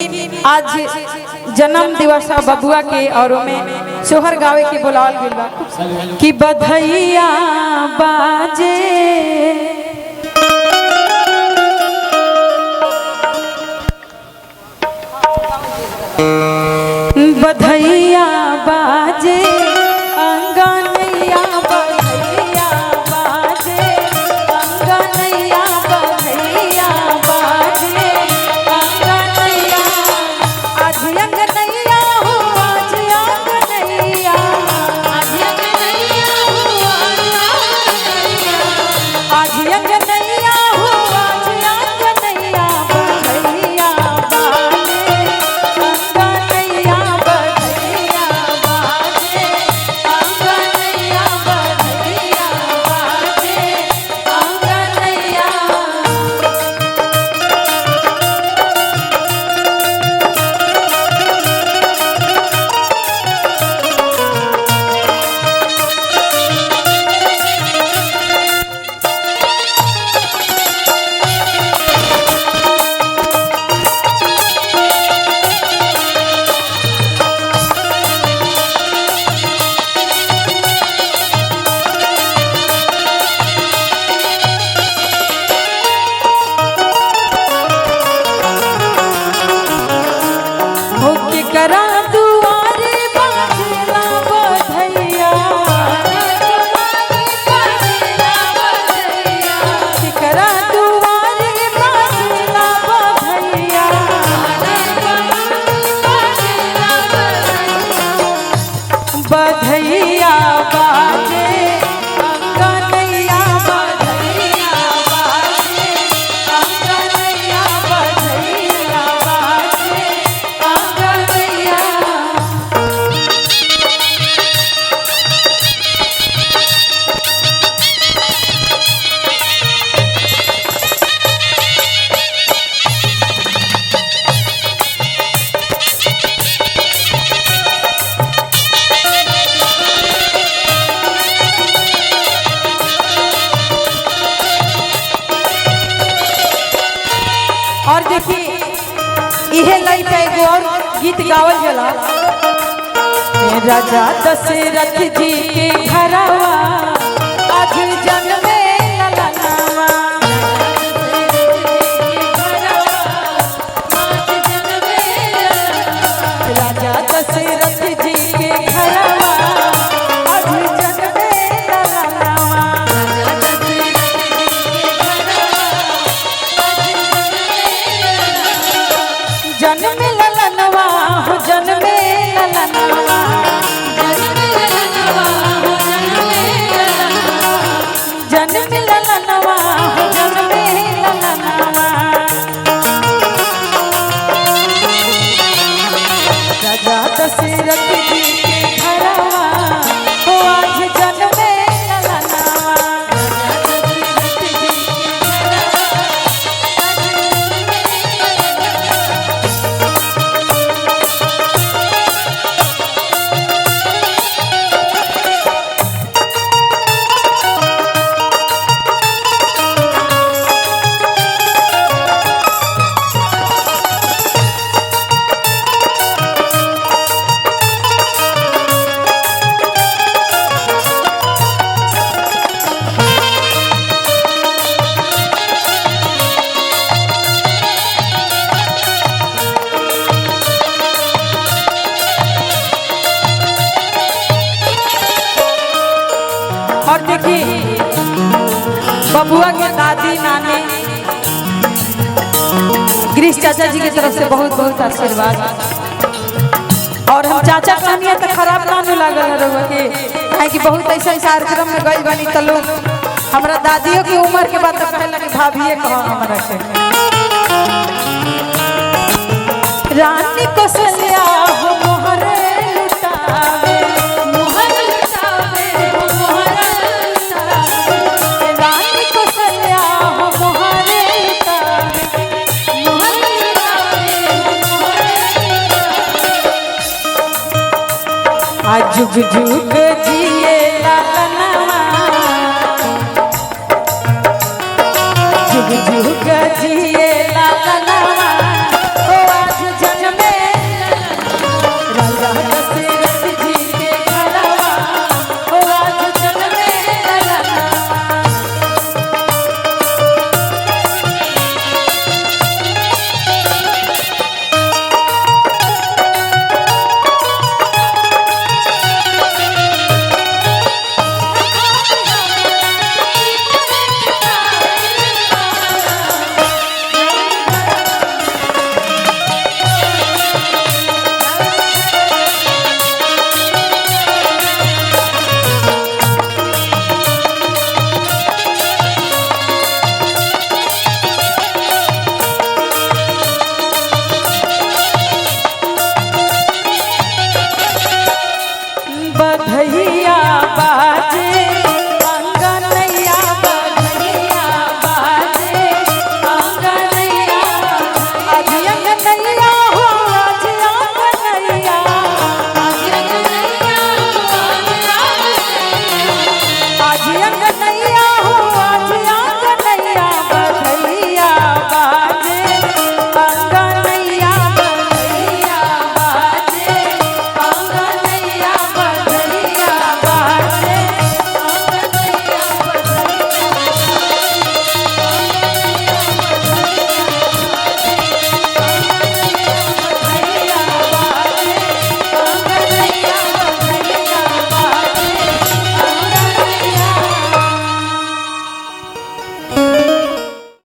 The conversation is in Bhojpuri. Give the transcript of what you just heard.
आज जन्म दिवस बबुआ के और में सोहर गावे के बुलावल गइल बा कि बधैया बाजे बधैया बाजे अंगनैया बधैया बाजे अंगनैया बधैया बाजे अंगनैया आज अंगनैया हो आज अंगनैया आज अंगनैया हो आज अंगनैया हो आज अंगनैया बधैया बाजे अंगनैया बधैया बाजे अंगनैया बधैया बाजे अंगनैया। होके करा दुआरे बाजला बधैया के करा दुआरे बाजला बधैया बधैया बाजे अंगनैया बधैया बाजे अंगनैया बधैया बाजे अंगनैया। और देखिए इहे लई पे एगो और गीत गावल जाला राजा दशरथ जी के घरवा आज जन्मे ललनावा राजा दशरथ जी के घरवा आज जन्मे ललनावा जन्म ललनवा हो जन्म ललनवा जन्म ललनवा हो जन्म ललनवा राजा दशरथ जी के घरवा हो आज जन्म ललनवा और देखिए बबुआ के दादी नानी गिरीश चाचा जी की तरफ से बहुत बहुत आशीर्वाद। और हम चाचा कहनी तो खराब ना लागल रहुआ के काहे कि बहुत ऐसा कार्यक्रम में गई बनी तो लोग हमारा दादियों की उम्र के बाद तो कहला कि भाभिए कहो हमरा के रानी कौशल्या हो मोहर लुटावे मोहर लुटावे हो मोहर लुटावे रानी कौशल्या हो मोहर लुटावे मोहर लुटावे हो मोहर लुटावे आज जुग जुग जी